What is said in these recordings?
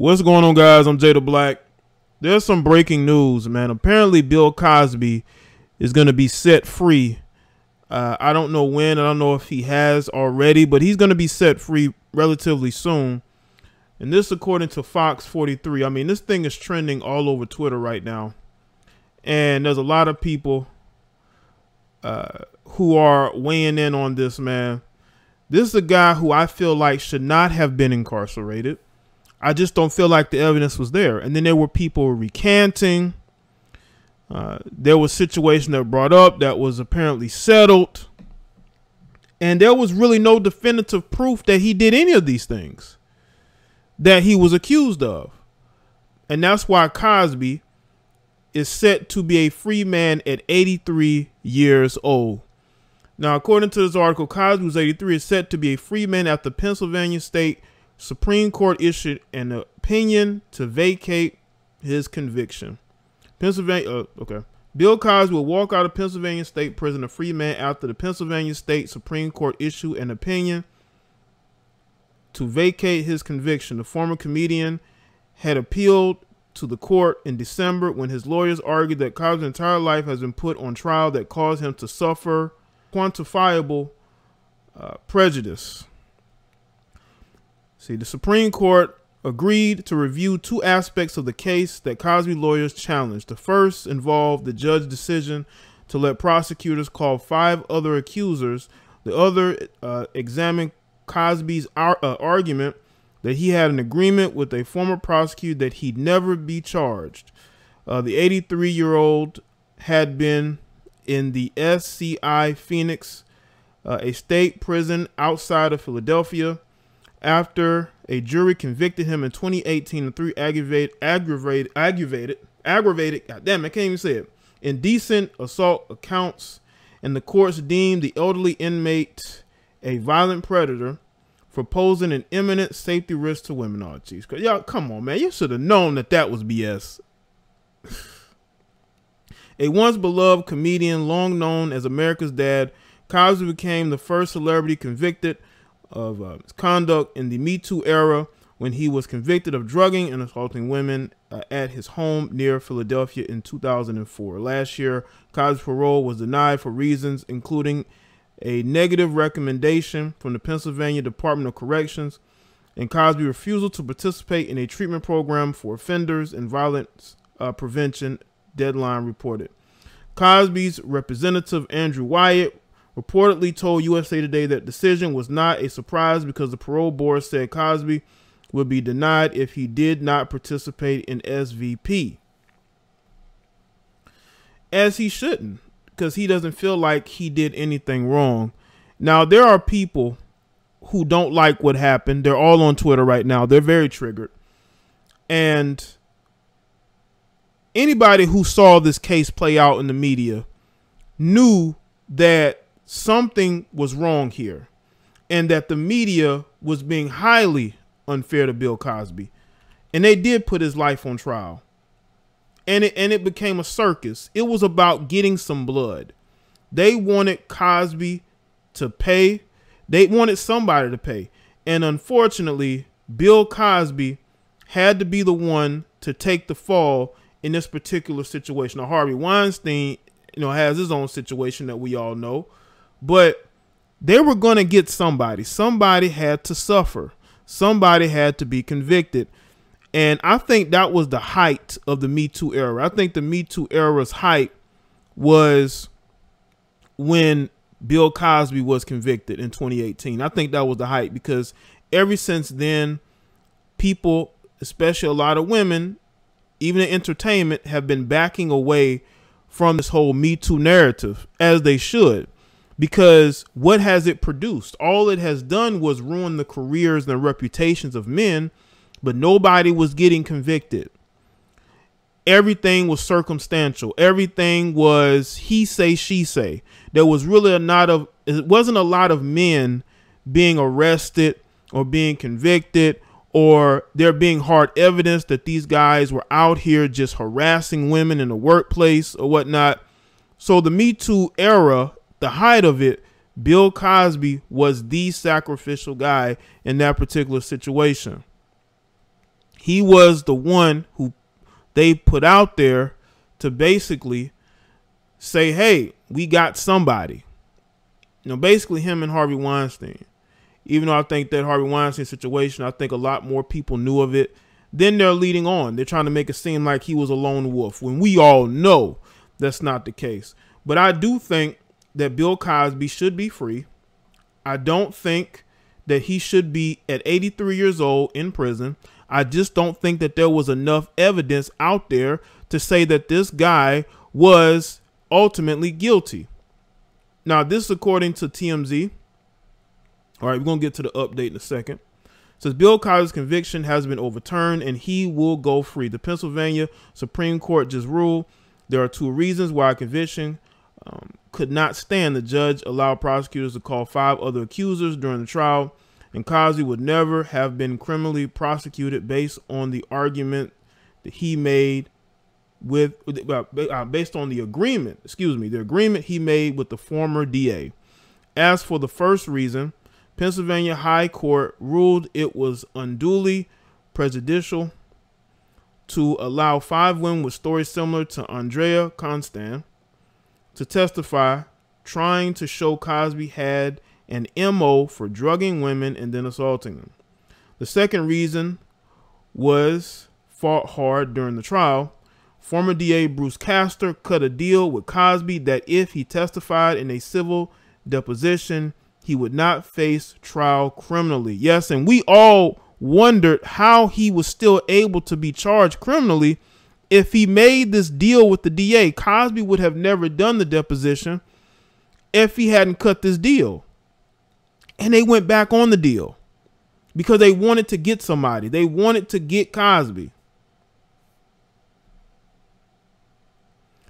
What's going on, guys? I'm Jay the Black. There's some breaking news, man. Apparently, Bill Cosby is going to be set free. I don't know when. I don't know if he has already, but he's going to be set free relatively soon. And this, according to Fox 43. I mean, this thing is trending all over Twitter right now. And there's a lot of people who are weighing in on this, man. This is a guy who I feel like should not have been incarcerated. I just don't feel like the evidence was there. And then there were people recanting. There was situation that were brought up that was apparently settled. And there was really no definitive proof that he did any of these things that he was accused of. And that's why Cosby is set to be a free man at 83 years old. Now, according to this article, Cosby, who's 83, is set to be a free man after Pennsylvania State Supreme Court issued an opinion to vacate his conviction. Bill Cosby will walk out of Pennsylvania State Prison a free man after the Pennsylvania State Supreme Court issued an opinion to vacate his conviction. The former comedian had appealed to the court in December when his lawyers argued that Cosby's entire life has been put on trial that caused him to suffer quantifiable prejudice. See, the Supreme Court agreed to review two aspects of the case that Cosby lawyers challenged. The first involved the judge's decision to let prosecutors call 5 other accusers. The other examined Cosby's argument that he had an agreement with a former prosecutor that he'd never be charged. The 83-year-old had been in the SCI Phoenix, a state prison outside of Philadelphia, after a jury convicted him in 2018 of 3 aggravated, goddamn, I can't even say it, indecent assault counts, and the courts deemed the elderly inmate a violent predator for posing an imminent safety risk to women. Oh, geez. Y'all, come on, man. You should have known that that was BS. A once beloved comedian, long known as America's Dad, Cosby became the first celebrity convicted of conduct in the Me Too era when he was convicted of drugging and assaulting women at his home near Philadelphia in 2004. Last year, Cosby's parole was denied for reasons including a negative recommendation from the Pennsylvania Department of Corrections and Cosby's refusal to participate in a treatment program for offenders and violence prevention, Deadline reported. Cosby's representative, Andrew Wyatt, reportedly told USA Today that decision was not a surprise because the parole board said Cosby would be denied if he did not participate in SVP. As he shouldn't, because he doesn't feel like he did anything wrong. Now, there are people who don't like what happened. They're all on Twitter right now. They're very triggered. And anybody who saw this case play out in the media knew that something was wrong here and that the media was being highly unfair to Bill Cosby. And they did put his life on trial. And it became a circus. It was about getting some blood. They wanted Cosby to pay. They wanted somebody to pay. And unfortunately, Bill Cosby had to be the one to take the fall in this particular situation. Now, Harvey Weinstein, has his own situation that we all know. But they were going to get somebody. Somebody had to suffer. Somebody had to be convicted. And I think that was the height of the Me Too era. I think the Me Too era's height was when Bill Cosby was convicted in 2018. I think that was the height because ever since then, people, especially a lot of women, even in entertainment, have been backing away from this whole Me Too narrative, as they should. Because what has it produced? All it has done was ruin the careers and the reputations of men, but nobody was getting convicted. Everything was circumstantial. Everything was he say, she say. There was really it wasn't a lot of men being arrested or being convicted or there being hard evidence that these guys were out here just harassing women in the workplace or whatnot. So the Me Too era, the height of it, Bill Cosby was the sacrificial guy in that particular situation. He was the one who they put out there to basically say, hey, we got somebody. You know, basically him and Harvey Weinstein. Even though I think that Harvey Weinstein situation, I think a lot more people knew of it. Then they're leading on. They're trying to make it seem like he was a lone wolf when we all know that's not the case. But I do think that Bill Cosby should be free. I don't think that he should be at 83 years old in prison. I just don't think that there was enough evidence out there to say that this guy was ultimately guilty. Now, this is according to TMZ. All right, we're going to get to the update in a second. It says Bill Cosby's conviction has been overturned and he will go free. The Pennsylvania Supreme Court just ruled there are two reasons why a conviction could not stand. The judge allowed prosecutors to call 5 other accusers during the trial, and Cosby would never have been criminally prosecuted based on the argument that he made with, based on the agreement, the agreement he made with the former DA. As for the first reason, Pennsylvania High Court ruled it was unduly prejudicial to allow 5 women with stories similar to Andrea Constand to testify, trying to show Cosby had an MO for drugging women and then assaulting them. The second reason was fought hard during the trial. Former DA Bruce Castor cut a deal with Cosby that if he testified in a civil deposition, he would not face trial criminally. Yes, and we all wondered how he was still able to be charged criminally. If he made this deal with the DA, Cosby would have never done the deposition if he hadn't cut this deal. And they went back on the deal because they wanted to get somebody. They wanted to get Cosby.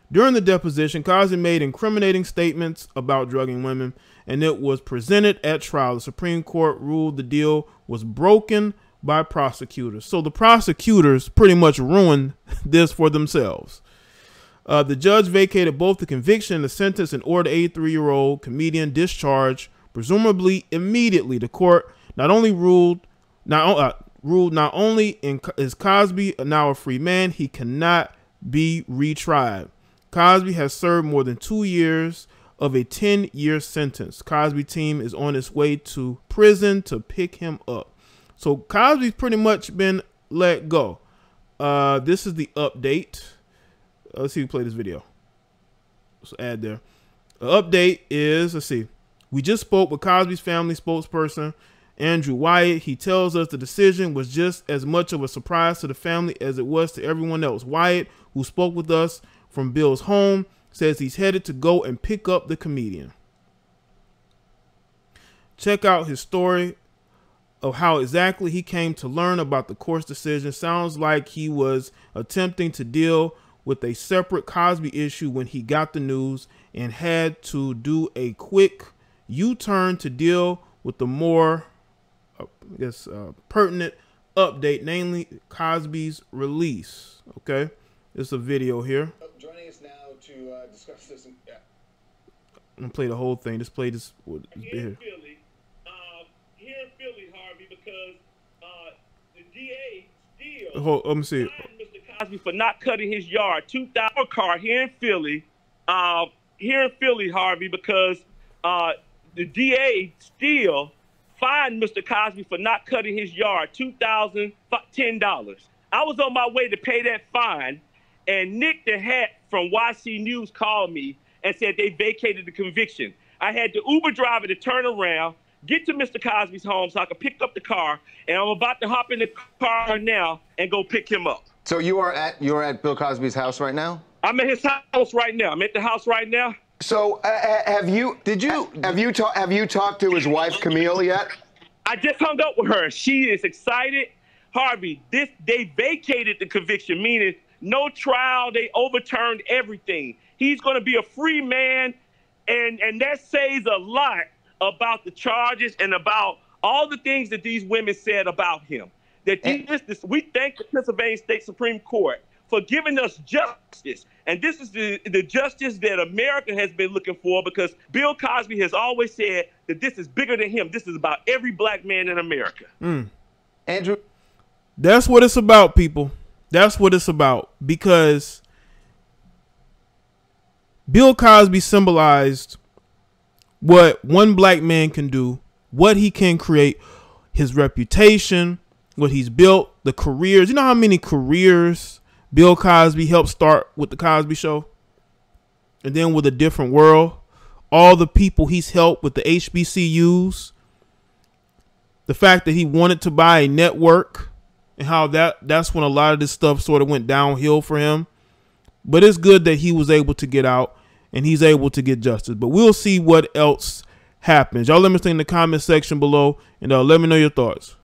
During the deposition, Cosby made incriminating statements about drugging women, and it was presented at trial. The Supreme Court ruled the deal was broken by prosecutors. So the prosecutors pretty much ruined this for themselves. The judge vacated both the conviction and the sentence and ordered the 83-year-old comedian discharged, presumably immediately. The court not only ruled not only is Cosby now a free man, he cannot be retried. Cosby has served more than 2 years of a 10-year sentence. Cosby team is on its way to prison to pick him up. So Cosby's pretty much been let go. This is the update. Let's see who played this video. Let's add there. The update is, let's see. We just spoke with Cosby's family spokesperson, Andrew Wyatt. He tells us the decision was just as much of a surprise to the family as it was to everyone else. Wyatt, who spoke with us from Bill's home, says he's headed to go and pick up the comedian. Check out his story of how exactly he came to learn about the court's decision. Sounds like he was attempting to deal with a separate Cosby issue when he got the news and had to do a quick U-turn to deal with the more, pertinent update, namely Cosby's release. Okay, this is a video here. Joining us now to discuss this. Yeah. I'm gonna play the whole thing. Just play this. Here in Philly, Harvey, because the DA still let me see. Mr. Cosby for not cutting his yard. 2,000 car here in Philly, Harvey, because the DA still fined Mr. Cosby for not cutting his yard, $2,010. I was on my way to pay that fine, and Nick the Hat from YC News called me and said they vacated the conviction. I had the Uber driver to turn around, get to Mr. Cosby's home so I could pick up the car, and I'm about to hop in the car now and go pick him up. So you're at Bill Cosby's house right now? I'm at his house right now. I'm at the house right now. So have you talked to his wife Camille yet? I just hung up with her. She is excited. Harvey, they vacated the conviction, meaning no trial. They overturned everything. He's going to be a free man, and that says a lot about the charges and about all the things that these women said about him. We thank the Pennsylvania State Supreme Court for giving us justice. And this is the justice that America has been looking for, because Bill Cosby has always said that this is bigger than him. This is about every black man in America. Andrew? That's what it's about, people. That's what it's about. Because Bill Cosby symbolized what one black man can do, what he can create, his reputation, what he's built, the careers. You know how many careers Bill Cosby helped start with the Cosby Show? And then with A Different World, all the people he's helped with the HBCUs, the fact that he wanted to buy a network, and how that's when a lot of this stuff sort of went downhill for him. But it's good that he was able to get out and he's able to get justice. But we'll see what else happens. Y'all let me know in the comment section below, and let me know your thoughts.